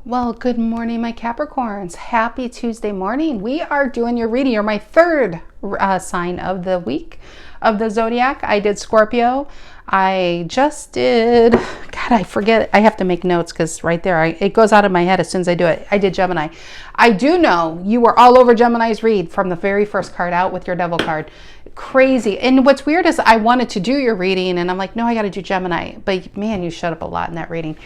Well, good morning, my Capricorns. Happy Tuesday morning. We are doing your reading. You're my third sign of the week of the zodiac. I did Scorpio. I just did, God, I forget. I have to make notes because right there, it goes out of my head as soon as I do it. I did Gemini. I do know you were all over Gemini's read from the very first card out with your devil card. Crazy. And what's weird is I wanted to do your reading and I'm like, no, I got to do Gemini. But man, you showed up a lot in that reading.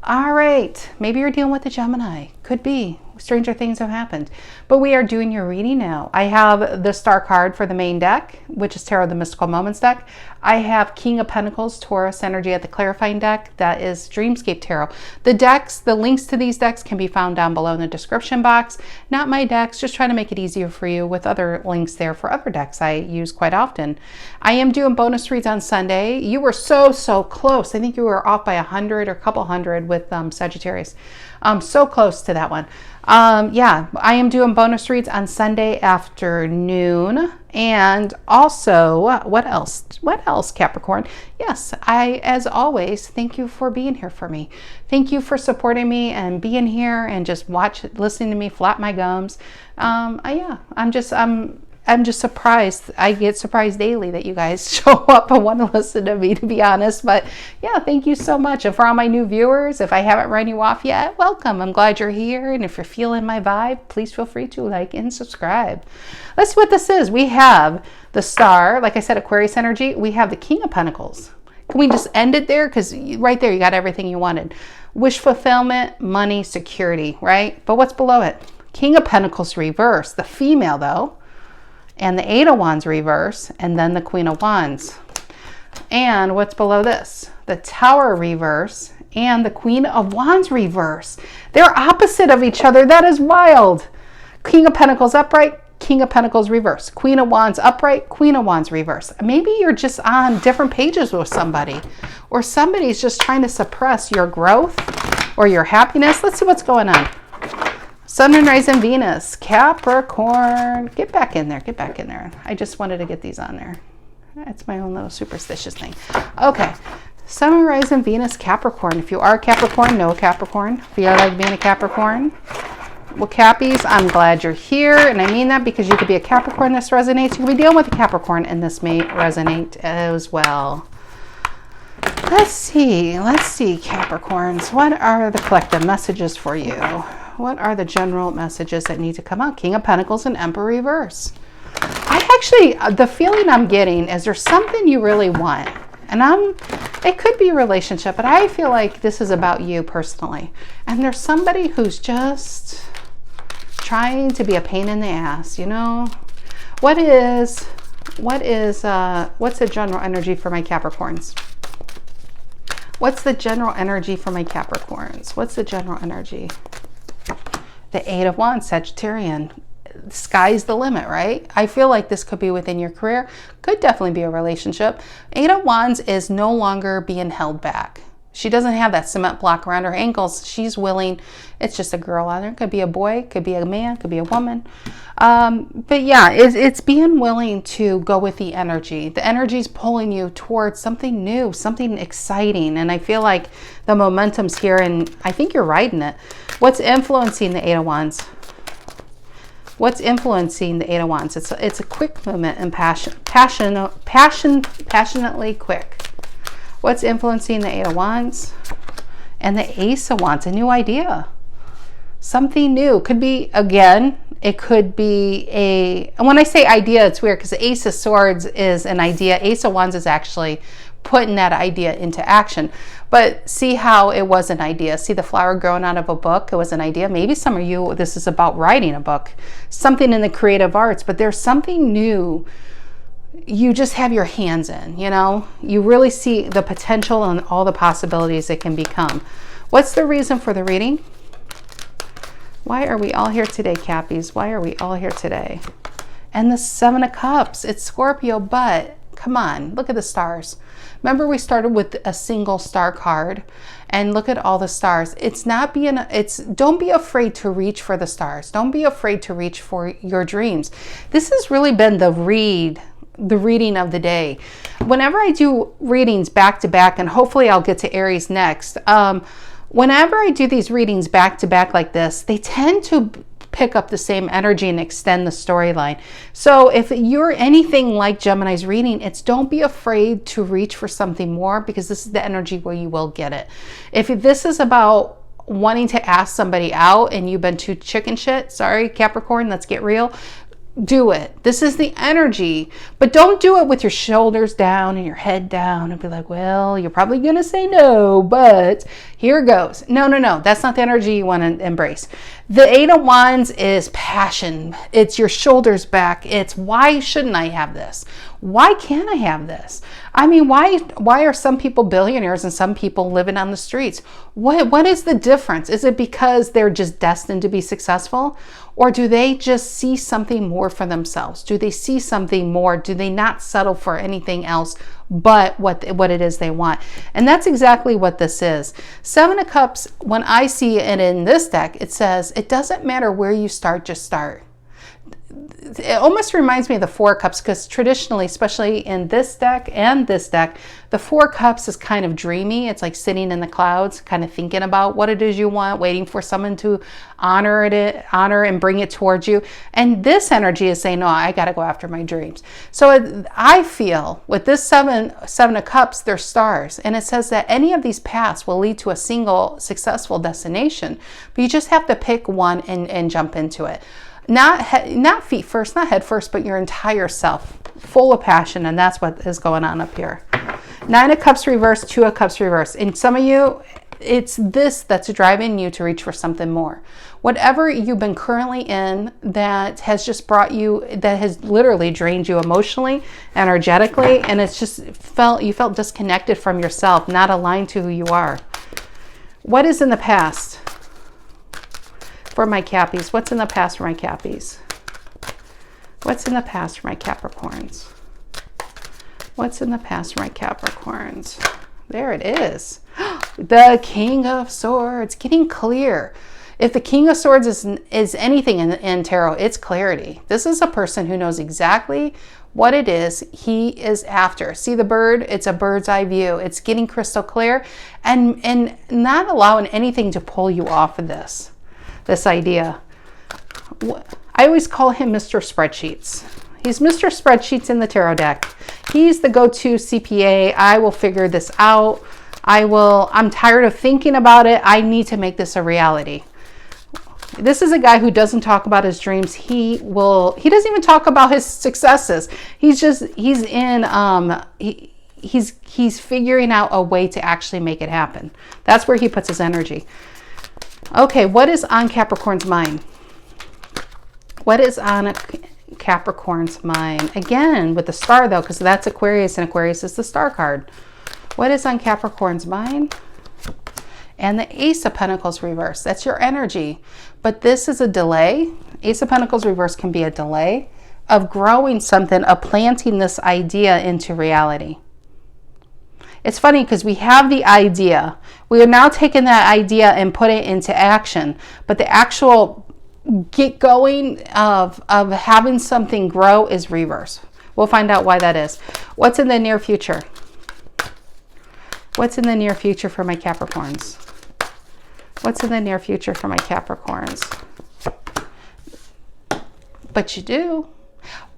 All right, maybe you're dealing with a Gemini. Could be. Stranger things have happened. But we are doing your reading now. I have the star card for the main deck, which is Tarot, the Mystical Moments deck. I have King of Pentacles, Taurus energy at the clarifying deck. That is Dreamscape Tarot. The decks, the links to these decks can be found down below in the description box. Not my decks, just trying to make it easier for you with other links there for other decks I use quite often. I am doing bonus reads on Sunday. You were so close. I think you were off by 100 or a couple hundred with Sagittarius. So close to that one. Yeah, I am doing bonus reads on Sunday afternoon. And also, what else, Capricorn? Yes, as always, thank you for being here for me. Thank you for supporting me and being here and just listening to me flap my gums. Yeah, I'm just surprised. I get surprised daily that you guys show up and want to listen to me, to be honest. But yeah, thank you so much. And for all my new viewers, if I haven't run you off yet, welcome. I'm glad you're here. And if you're feeling my vibe, please feel free to like and subscribe. Let's see what this is. We have the star, like I said, Aquarius energy. We have the King of Pentacles. Can we just end it there? Because right there, you got everything you wanted. Wish fulfillment, money, security, right? But what's below it? King of Pentacles reverse. The female, though. And the Eight of Wands reverse, and then the Queen of Wands. And what's below this? The Tower reverse and the Queen of Wands reverse. They're opposite of each other. That is wild. King of Pentacles upright, King of Pentacles reverse. Queen of Wands upright, Queen of Wands reverse. Maybe you're just on different pages with somebody, or somebody's just trying to suppress your growth or your happiness. Let's see what's going on. Sun and Rising Venus, Capricorn. Get back in there. Get back in there. I just wanted to get these on there. That's my own little superstitious thing. Okay. Sun and Rising Venus, Capricorn. If you are a Capricorn, know a Capricorn. If you like being a Capricorn. Well, Cappies, I'm glad you're here. And I mean that because you could be a Capricorn. This resonates. You could be dealing with a Capricorn and this may resonate as well. Let's see, Capricorns. What are the collective messages for you? What are the general messages that need to come out? King of Pentacles and Emperor reverse. The feeling I'm getting is there's something you really want. And it could be a relationship, but I feel like this is about you personally. And there's somebody who's just trying to be a pain in the ass, you know? What's the general energy for my Capricorns? What's the general energy for my Capricorns? What's the general energy? The Eight of Wands, Sagittarian. Sky's the limit, right? I feel like this could be within your career. Could definitely be a relationship. Eight of Wands is no longer being held back. She doesn't have that cement block around her ankles. She's willing. It's just a girl out there. Could be a boy, could be a man, could be a woman. But yeah, it's being willing to go with the energy. The energy's pulling you towards something new, something exciting. And I feel like the momentum's here and I think you're riding it. What's influencing the Eight of Wands? What's influencing the Eight of Wands? It's a quick movement and passionately quick. What's influencing the Eight of Wands? And the Ace of Wands, a new idea. Something new. Could be, again, it could be and when I say idea, it's weird because the Ace of Swords is an idea. Ace of Wands is actually putting that idea into action. But see how it was an idea. See the flower growing out of a book? It was an idea. Maybe some of you, this is about writing a book. Something in the creative arts, but there's something new you just have your hands in, you know? You really see the potential and all the possibilities it can become. What's the reason for the reading? Why are we all here today, Cappies? Why are we all here today? And the Seven of Cups. It's Scorpio, but come on, look at the stars. Remember we started with a single star card and look at all the stars. Don't be afraid to reach for the stars. Don't be afraid to reach for your dreams. This has really been the reading of the day. Whenever I do readings back to back, and hopefully I'll get to Aries next, Whenever I do these readings back to back like this, they tend to pick up the same energy and extend the storyline. So if you're anything like Gemini's reading, it's don't be afraid to reach for something more, because this is the energy where you will get it. If this is about wanting to ask somebody out and you've been too chicken shit, sorry Capricorn, let's get real, do it. This is the energy, but don't do it with your shoulders down and your head down and be like, well, you're probably going to say no, but here goes. No, that's not the energy you want to embrace. The Eight of Wands is passion. It's your shoulders back. It's why shouldn't I have this? Why can't I have this? I mean, why are some people billionaires and some people living on the streets? What is the difference? Is it because they're just destined to be successful? Or do they just see something more for themselves? Do they see something more? Do they not settle for anything else but what it is they want? And that's exactly what this is. Seven of Cups, when I see it in this deck, it says, it doesn't matter where you start, just start. It almost reminds me of the Four of Cups, because traditionally, especially in this deck and this deck, the Four of Cups is kind of dreamy. It's like sitting in the clouds, kind of thinking about what it is you want, waiting for someone to honor and bring it towards you. And this energy is saying, no, I got to go after my dreams. So I feel with this seven of Cups, they're stars. And it says that any of these paths will lead to a single successful destination, but you just have to pick one and jump into it. Not feet first, not head first, but your entire self, full of passion. And that's what is going on up here. Nine of Cups reverse, Two of Cups reverse. And some of you, it's this that's driving you to reach for something more. Whatever you've been currently in that has just brought you, that has literally drained you emotionally, energetically, and it's just you felt disconnected from yourself, not aligned to who you are. What is in the past? For my Cappies, what's in the past for my Cappies? What's in the past for my Capricorns? What's in the past for my Capricorns? There it is. The King of Swords, getting clear. If the King of Swords is anything in tarot, it's clarity. This is a person who knows exactly what it is he is after. See the bird? It's a bird's eye view. It's getting crystal clear and not allowing anything to pull you off of this idea. I always call him Mr. Spreadsheets. He's Mr. Spreadsheets in the tarot deck. He's the go-to CPA. I will figure this out. I'm tired of thinking about it. I need to make this a reality. This is a guy who doesn't talk about his dreams. He doesn't even talk about his successes. He's figuring out a way to actually make it happen. That's where he puts his energy. Okay, what is on Capricorn's mind? What is on Capricorn's mind? Again, with the star though, because that's Aquarius, and Aquarius is the star card. What is on Capricorn's mind? And the Ace of Pentacles reverse. That's your energy. But this is a delay. Ace of Pentacles reverse can be a delay of growing something, of planting this idea into reality. It's funny because we have the idea. We are now taking that idea and put it into action. But the actual get going of having something grow is reverse. We'll find out why that is. What's in the near future? What's in the near future for my Capricorns? What's in the near future for my Capricorns? But you do.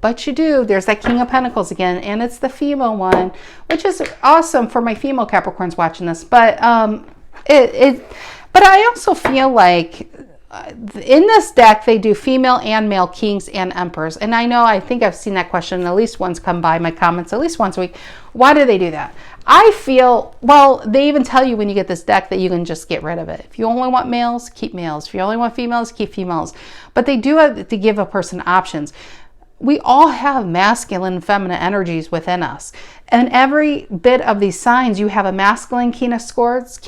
But you do. There's that King of Pentacles again, and it's the female one, which is awesome for my female Capricorns watching this. But but I also feel like in this deck they do female and male kings and emperors. And I think I've seen that question at least once come by my comments at least once a week. Why do they do that? I feel, well, they even tell you when you get this deck that you can just get rid of it. If you only want males, keep males. If you only want females, keep females. But they do have to give a person options. We all have masculine and feminine energies within us. And every bit of these signs, you have a masculine King of Swords,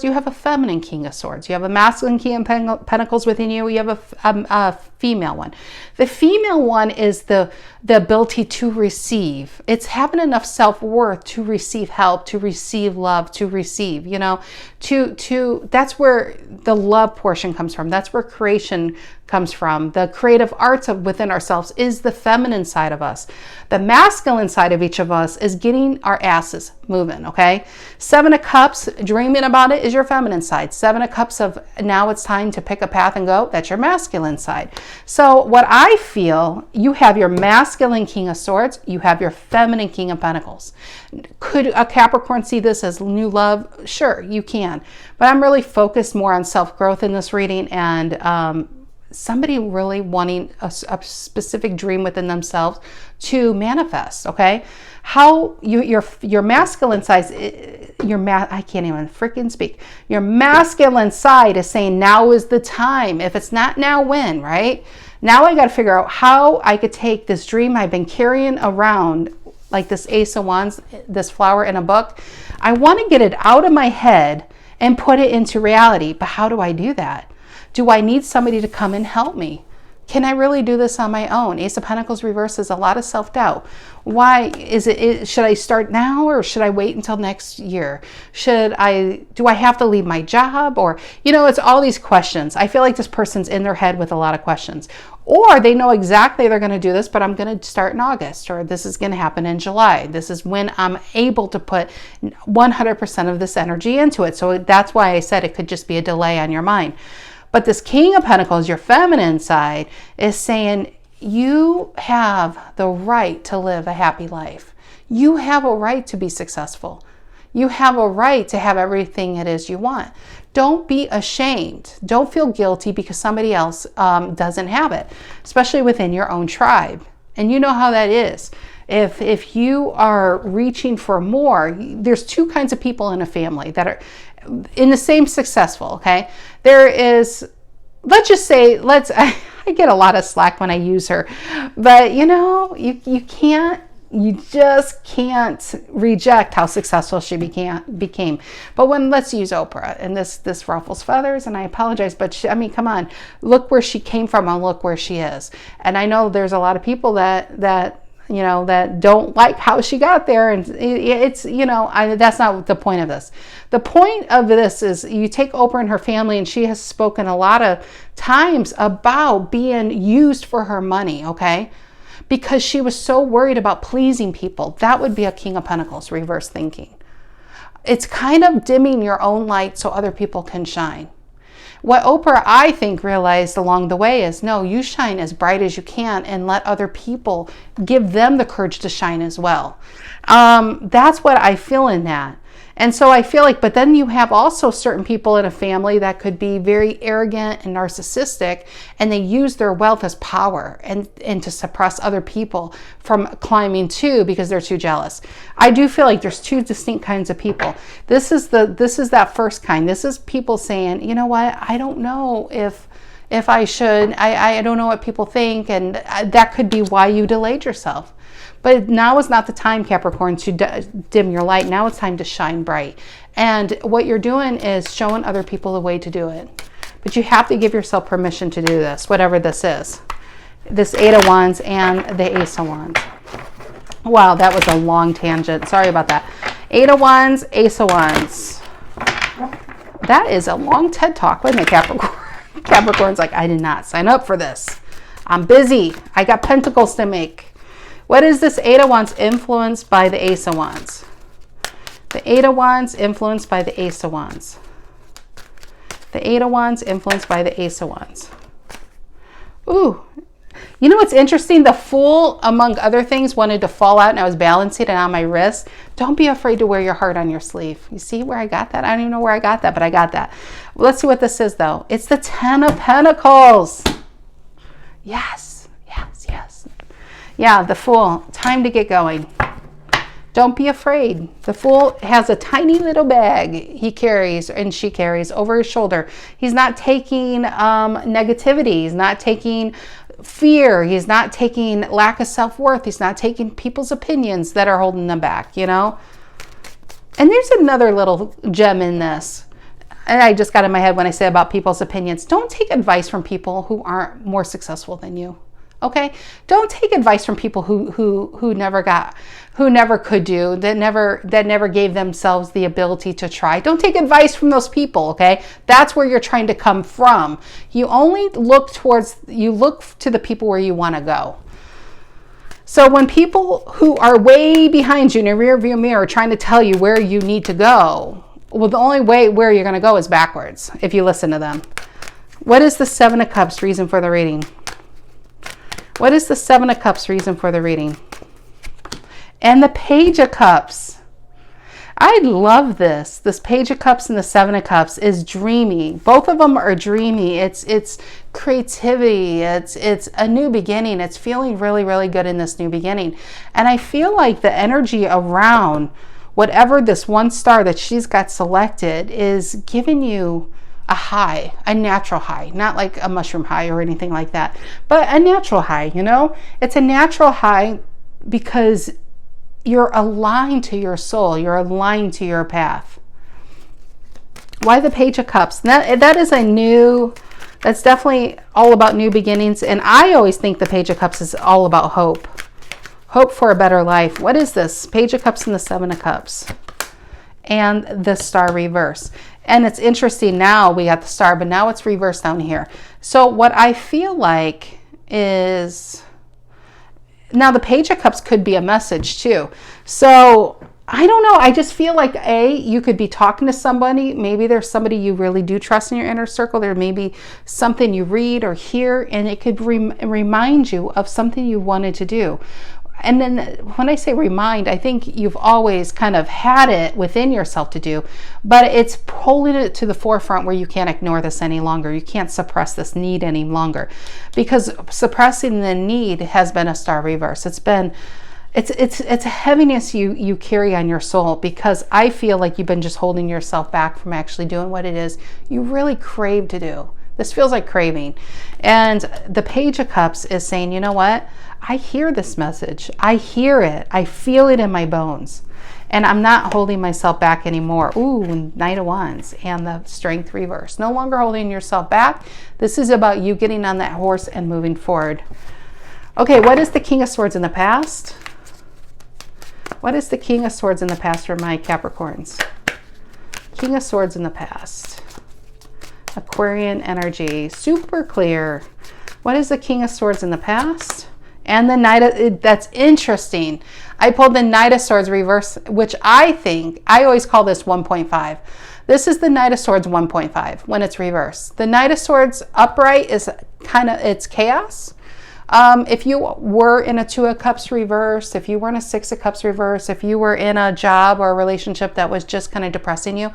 you have a feminine King of Swords. You have a masculine King of Pentacles within you, you have a female one. The female one is the ability to receive. It's having enough self-worth to receive help, to receive love, to receive, that's where the love portion comes from. That's where creation comes from. The creative arts within ourselves is the feminine side of us. The masculine side of each of us is getting our asses moving, okay? 7 of Cups, dreaming about it, is your feminine side. 7 of Cups of now it's time to pick a path and go, that's your masculine side. So what I feel, you have your masculine King of Swords, you have your feminine King of Pentacles. Could a Capricorn see this as new love? Sure, you can. But I'm really focused more on self-growth in this reading, and somebody really wanting a specific dream within themselves to manifest, okay? How your masculine side, I can't even freaking speak. Your masculine side is saying now is the time. If it's not now, when, right? Now I got to figure out how I could take this dream I've been carrying around, like this Ace of Wands, this flower in a book. I want to get it out of my head and put it into reality. But how do I do that? Do I need somebody to come and help me? Can I really do this on my own? Ace of Pentacles reverse is a lot of self-doubt. Why is it, should I start now or should I wait until next year? Do I have to leave my job? Or, it's all these questions. I feel like this person's in their head with a lot of questions. Or they know exactly they're going to do this, but I'm going to start in August, or this is going to happen in July. This is when I'm able to put 100% of this energy into it. So that's why I said it could just be a delay on your mind. But this King of Pentacles, your feminine side, is saying you have the right to live a happy life. You have a right to be successful. You have a right to have everything it is you want. Don't be ashamed. Don't feel guilty because somebody else doesn't have it, especially within your own tribe. And you know how that is. If you are reaching for more, there's 2 kinds of people in a family that are in the same successful, okay? There is, let's just say, I get a lot of slack when I use her, but you just can't reject how successful she became. But let's use Oprah, and this ruffles feathers, and I apologize, but come on, look where she came from and look where she is. And I know there's a lot of people that don't like how she got there. And it's, that's not the point of this. The point of this is you take Oprah and her family, and she has spoken a lot of times about being used for her money, okay? Because she was so worried about pleasing people. That would be a King of Pentacles reverse thinking. It's kind of dimming your own light so other people can shine. What Oprah, I think, realized along the way is, no, you shine as bright as you can and let other people, give them the courage to shine as well. That's what I feel in that. And so I feel like, but then you have also certain people in a family that could be very arrogant and narcissistic, and they use their wealth as power and to suppress other people from climbing too because they're too jealous. I do feel like there's 2 distinct kinds of people. This is that first kind. This is people saying, you know what, I don't know if I should, I don't know what people think, and that could be why you delayed yourself. But now is not the time, Capricorn, to dim your light. Now it's time to shine bright. And what you're doing is showing other people a way to do it. But you have to give yourself permission to do this, whatever this is. This 8 of Wands and the Ace of Wands. Wow, that was a long tangent. Sorry about that. 8 of Wands, Ace of Wands. That is a long TED Talk, wasn't it, Capricorn? Capricorn's like, I did not sign up for this. I'm busy. I got pentacles to make. What is this 8 of Wands influenced by the Ace of Wands? The 8 of Wands influenced by the Ace of Wands. The 8 of Wands influenced by the Ace of Wands. Ooh. You know what's interesting? The Fool, among other things, wanted to fall out, and I was balancing it on my wrist. Don't be afraid to wear your heart on your sleeve. You see where I got that? I don't even know where I got that, but I got that. Well, let's see what this is, though. It's the 10 of Pentacles. Yes, yes, yes. Yeah, the Fool. Time to get going. Don't be afraid. The Fool has a tiny little bag he carries and she carries over his shoulder. He's not taking negativity. He's not taking fear. He's not taking lack of self-worth. He's not taking people's opinions that are holding them back, you know? And there's another little gem in this. And I just got in my head when I say about people's opinions. Don't take advice from people who aren't more successful than you. Okay? Don't take advice from people who never could do, that never gave themselves the ability to try. Don't take advice from those people, okay? That's where you're trying to come from. You only look to the people where you want to go. So when people who are way behind you in a rear view mirror are trying to tell you where you need to go, well, the only way where you're going to go is backwards if you listen to them. What is the Seven of Cups reason for the reading? What is the Seven of Cups reason for the reading? And the Page of Cups. I love this. This Page of Cups and the Seven of Cups is dreamy. Both of them are dreamy. It's creativity. It's a new beginning. It's feeling really, really good in this new beginning. And I feel like the energy around whatever this one star that she's got selected is giving you a high, a natural high, not like a mushroom high or anything like that, but a natural high, you know? It's a natural high because you're aligned to your soul. You're aligned to your path. Why the Page of Cups? That is a new, that's definitely all about new beginnings. And I always think the Page of Cups is all about hope. Hope for a better life. What is this? Page of Cups and the Seven of Cups. And the Star reverse. And it's interesting, now we got the Star, but now it's reversed down here. So what I feel like is, now the Page of Cups could be a message too. So I don't know. I just feel like you could be talking to somebody. Maybe there's somebody you really do trust in your inner circle. There may be something you read or hear, and it could remind you of something you wanted to do. And then when I say remind, I think you've always kind of had it within yourself to do, but it's pulling it to the forefront where you can't ignore this any longer. You can't suppress this need any longer, because suppressing the need has been a Star reverse. It's a heaviness you carry on your soul, because I feel like you've been just holding yourself back from actually doing what it is you really crave to do. This feels like craving. And the Page of Cups is saying, you know what? I hear this message. I hear it. I feel it in my bones. And I'm not holding myself back anymore. Ooh, Knight of Wands and the Strength reverse. No longer holding yourself back. This is about you getting on that horse and moving forward. Okay, what is the King of Swords in the past? What is the King of Swords in the past for my Capricorns? King of Swords in the past. Aquarian energy, super clear. What is the King of Swords in the past? And the Knight of, that's interesting. I pulled the Knight of Swords reverse, which I always call this 1.5. This is the Knight of Swords 1.5 when it's reversed. The Knight of Swords upright is it's chaos. If you were in a Two of Cups reverse, if you were in a Six of Cups reverse, if you were in a job or a relationship that was just kind of depressing you,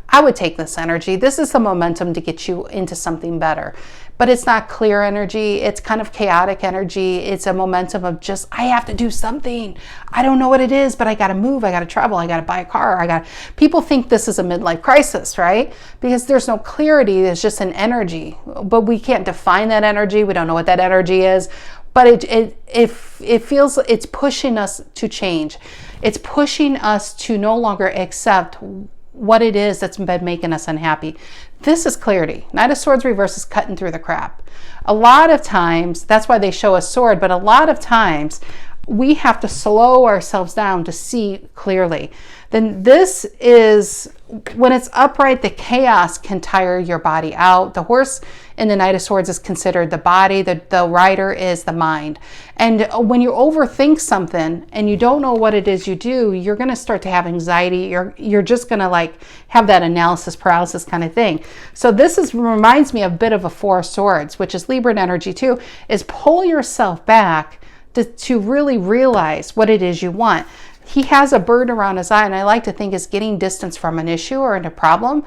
I would take this energy. This is the momentum to get you into something better. But it's not clear energy. It's kind of chaotic energy. It's a momentum of just, I have to do something. I don't know what it is, but I got to move. I got to travel. I got to buy a car. People think this is a midlife crisis, right? Because there's no clarity. There's just an energy. But we can't define that energy. We don't know what that energy is. But it feels it's pushing us to change. It's pushing us to no longer accept what it is that's been making us unhappy. This is clarity. Knight of Swords reverse is cutting through the crap. A lot of times, that's why they show a sword, but a lot of times we have to slow ourselves down to see clearly. Then this is, when it's upright, the chaos can tire your body out. The horse in the Knight of Swords is considered the body, the rider is the mind. And when you overthink something and you don't know what it is you do, you're going to start to have anxiety. You're just going to like have that analysis paralysis kind of thing. So this reminds me a bit of a Four of Swords, which is Libran energy too, is pull yourself back to really realize what it is you want. He has a bird around his eye, and I like to think is getting distance from an issue or a problem,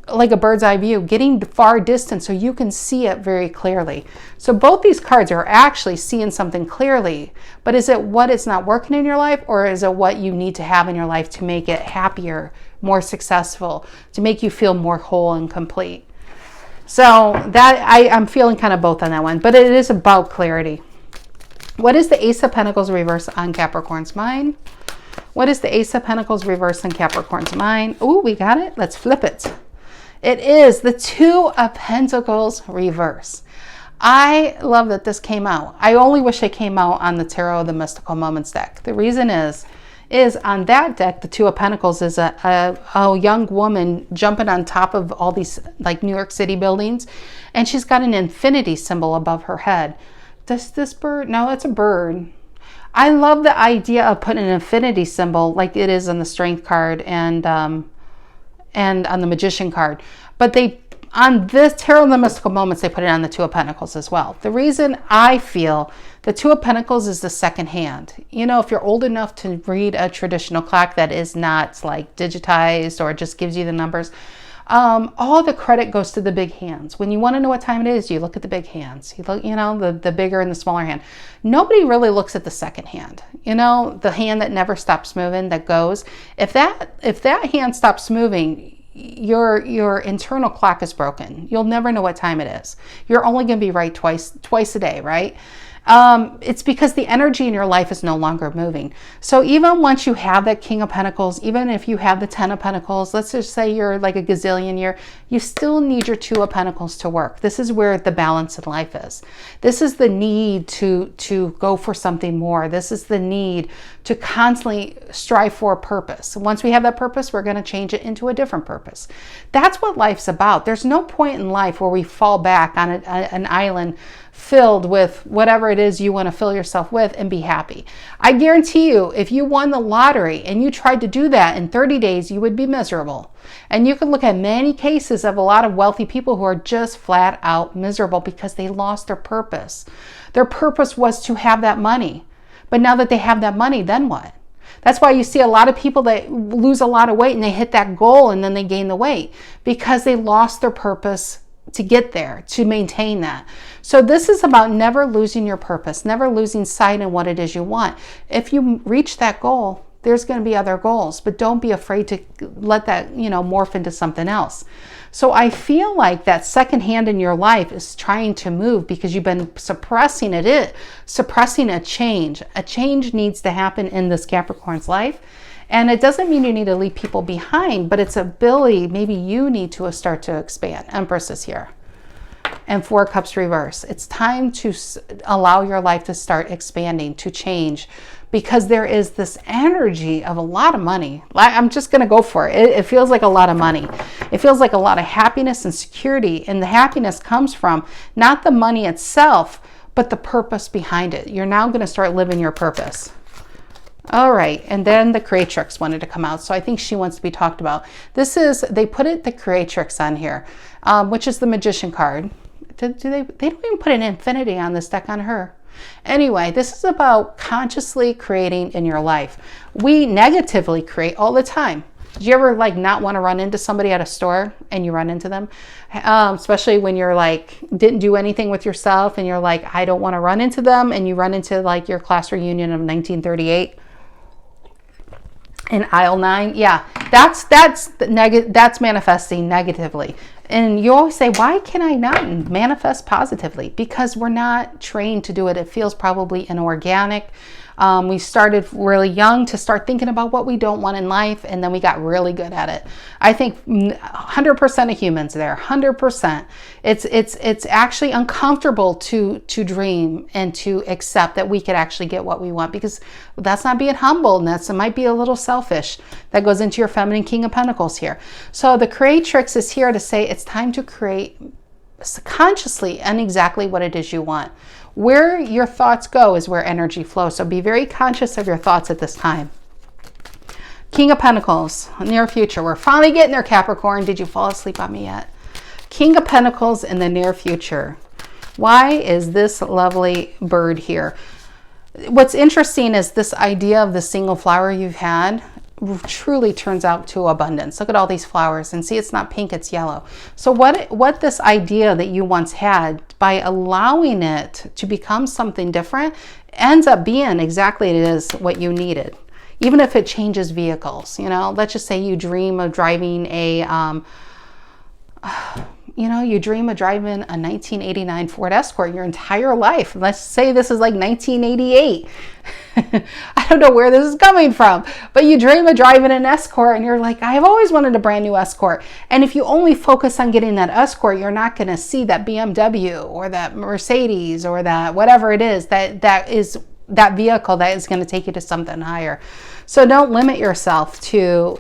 like a bird's eye view, getting far distance so you can see it very clearly. So both these cards are actually seeing something clearly, but is it what is not working in your life, or is it what you need to have in your life to make it happier, more successful, to make you feel more whole and complete? So that I'm feeling kind of both on that one, but it is about clarity. What is the Ace of Pentacles reverse on Capricorn's mind? What is the Ace of Pentacles reverse on Capricorn's mind? Oh, we got it. Let's flip it. It is the Two of Pentacles reverse. I love that this came out. I only wish it came out on the Tarot of the Mystical Moments deck. The reason is on that deck, the Two of Pentacles is a young woman jumping on top of all these like New York City buildings, and she's got an infinity symbol above her head. Does this bird? No, it's a bird. I love the idea of putting an infinity symbol like it is on the Strength card and on the Magician card. But on this Tarot of the Mystical Moments, they put it on the Two of Pentacles as well. The reason I feel the Two of Pentacles is the second hand. You know, if you're old enough to read a traditional clock that is not like digitized or just gives you the numbers, all the credit goes to the big hands. When you want to know what time it is, you look at the big hands. You look, you know, the bigger and the smaller hand. Nobody really looks at the second hand. You know, the hand that never stops moving, that goes. If that hand stops moving, your internal clock is broken. You'll never know what time it is. You're only going to be right twice a day, right? It's because the energy in your life is no longer moving. So even once you have that King of Pentacles, even if you have the 10 of Pentacles, let's just say you're like a gazillion year, you still need your 2 of Pentacles to work. This is where the balance in life is. This is the need to go for something more. This is the need to constantly strive for a purpose. Once we have that purpose, we're going to change it into a different purpose. That's what life's about. There's no point in life where we fall back on an island filled with whatever it is you want to fill yourself with and be happy. I guarantee you, if you won the lottery and you tried to do that in 30 days, you would be miserable. And you can look at many cases of a lot of wealthy people who are just flat out miserable because they lost their purpose. Their purpose was to have that money. But now that they have that money, then what? That's why you see a lot of people that lose a lot of weight and they hit that goal and then they gain the weight because they lost their purpose to get there, to maintain that. So this is about never losing your purpose, never losing sight in what it is you want. If you reach that goal, there's going to be other goals, but don't be afraid to let that, you know, morph into something else. So I feel like that second hand in your life is trying to move because you've been suppressing suppressing a change. A change needs to happen in this Capricorn's life. And it doesn't mean you need to leave people behind, but it's ability, maybe you need to start to expand. Empress is here. And 4 Cups reverse. It's time to allow your life to start expanding, to change, because there is this energy of a lot of money. I'm just going to go for it. It feels like a lot of money. It feels like a lot of happiness and security. And the happiness comes from not the money itself, but the purpose behind it. You're now going to start living your purpose. All right, and then the Creatrix wanted to come out, so I think she wants to be talked about. This is, they put the Creatrix on here, which is the Magician card. They don't even put an infinity on this deck on her. Anyway, this is about consciously creating in your life. We negatively create all the time. Did you ever like not want to run into somebody at a store and you run into them? Especially when you're like, didn't do anything with yourself and you're like, I don't want to run into them, and you run into like your class reunion of 1938. In aisle 9, yeah, that's manifesting negatively. And you always say, why can I not manifest positively? Because we're not trained to do it. It feels probably inorganic. We started really young to start thinking about what we don't want in life, and then we got really good at it. I think 100% of humans there, 100%. It's actually uncomfortable to dream and to accept that we could actually get what we want, because that's not being humble, and it might be a little selfish. That goes into your feminine King of Pentacles here. So the Creatrix is here to say it's time to create consciously and exactly what it is you want. Where your thoughts go is where energy flows. So be very conscious of your thoughts at this time. King of Pentacles, near future. We're finally getting there, Capricorn. Did you fall asleep on me yet? King of Pentacles in the near future. Why is this lovely bird here? What's interesting is this idea of the single flower you've had truly turns out to abundance. Look at all these flowers, and see, it's not pink, it's yellow. So what this idea that you once had, by allowing it to become something different, ends up being exactly it is what you needed. Even if it changes vehicles, you know, let's just say you dream of driving a you dream of driving a 1989 Ford Escort your entire life. Let's say this is like 1988. I don't know where this is coming from, but you dream of driving an Escort and you're like, I've always wanted a brand new Escort. And if you only focus on getting that Escort, you're not going to see that BMW or that Mercedes or that whatever it is that is that vehicle that is going to take you to something higher. So don't limit yourself to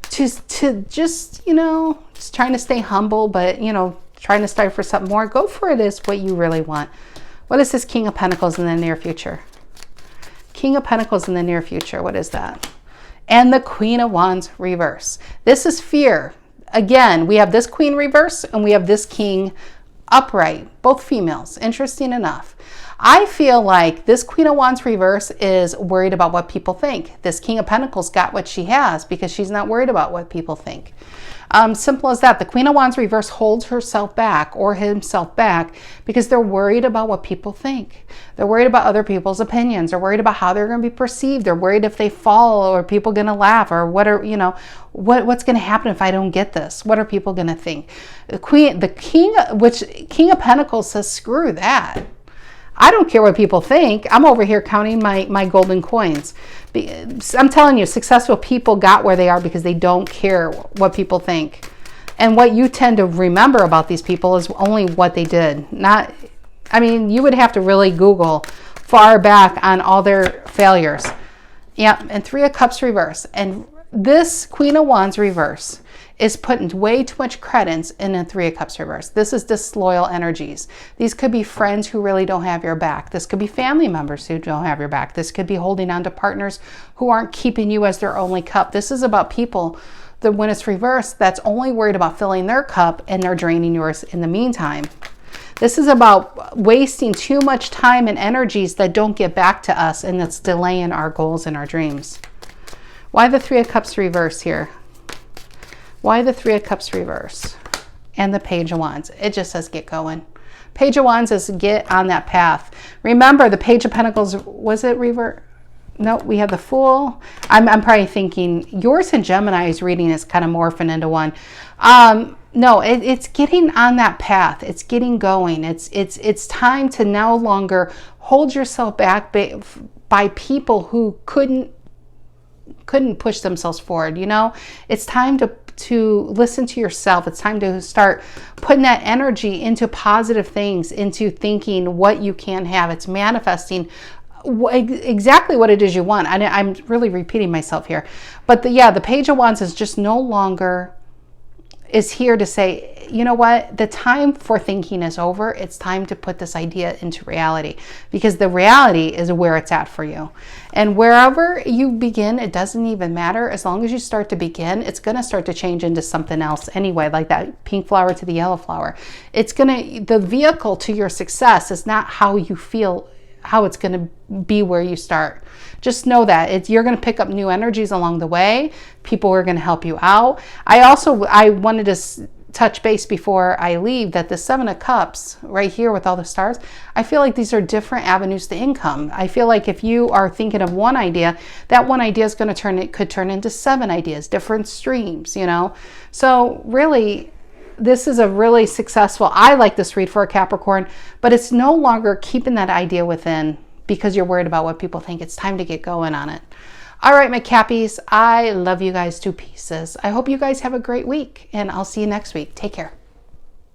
just, you know, just trying to stay humble, but, you know, trying to strive for something more. Go for it is what you really want. What is this King of Pentacles in the near future? King of Pentacles in the near future. What is that? And the Queen of Wands reverse. This is fear. Again, we have this Queen reverse and we have this King upright, both females. Interesting enough. I feel like this Queen of Wands reverse is worried about what people think. This King of Pentacles got what she has because she's not worried about what people think. Simple as that. The Queen of Wands reverse holds herself back or himself back because they're worried about what people think. They're worried about other people's opinions. They're worried about how they're going to be perceived. They're worried if they fall or people going to laugh or what are, what's going to happen if I don't get this? What are people going to think? The King of Pentacles says, screw that. I don't care what people think. I'm over here counting my golden coins. I'm telling you, successful people got where they are because they don't care what people think. And what you tend to remember about these people is only what they did. You would have to really Google far back on all their failures. Yeah, and Three of Cups reverse. And this Queen of Wands reverse is putting way too much credence in a Three of Cups reverse. This is disloyal energies. These could be friends who really don't have your back. This could be family members who don't have your back. This could be holding on to partners who aren't keeping you as their only cup. This is about people that when it's reversed, that's only worried about filling their cup and they're draining yours in the meantime. This is about wasting too much time and energies that don't get back to us and that's delaying our goals and our dreams. Why the Three of Cups reverse here? Why the Three of Cups reverse? And the Page of Wands. It just says get going. Page of Wands is get on that path. Remember the Page of Pentacles, was it reverse? No, we have the Fool. I'm probably thinking yours and Gemini's reading is kind of morphing into one. No, it's getting on that path. It's getting going. It's time to no longer hold yourself back by people who couldn't push themselves forward. It's time to listen to yourself. It's time to start putting that energy into positive things, into thinking what you can have. It's manifesting exactly what it is you want. I'm really repeating myself here. But the Page of Wands is just no longer is here to say, you know what, the time for thinking is over. It's time to put this idea into reality because the reality is where it's at for you. And wherever you begin, it doesn't even matter. As long as you start to begin, it's going to start to change into something else anyway, like that pink flower to the yellow flower. The vehicle to your success is not how you feel, how it's going to be where you start. Just know that you're going to pick up new energies along the way. People are going to help you out. I wanted to touch base before I leave that the Seven of Cups right here with all the stars, I feel like these are different avenues to income. I feel like if you are thinking of one idea, that one idea is going to could turn into 7 ideas, different streams, So really, this is a really successful, I like this read for a Capricorn, but it's no longer keeping that idea within because you're worried about what people think. It's time to get going on it. All right, my Cappies, I love you guys to pieces. I hope you guys have a great week and I'll see you next week. Take care.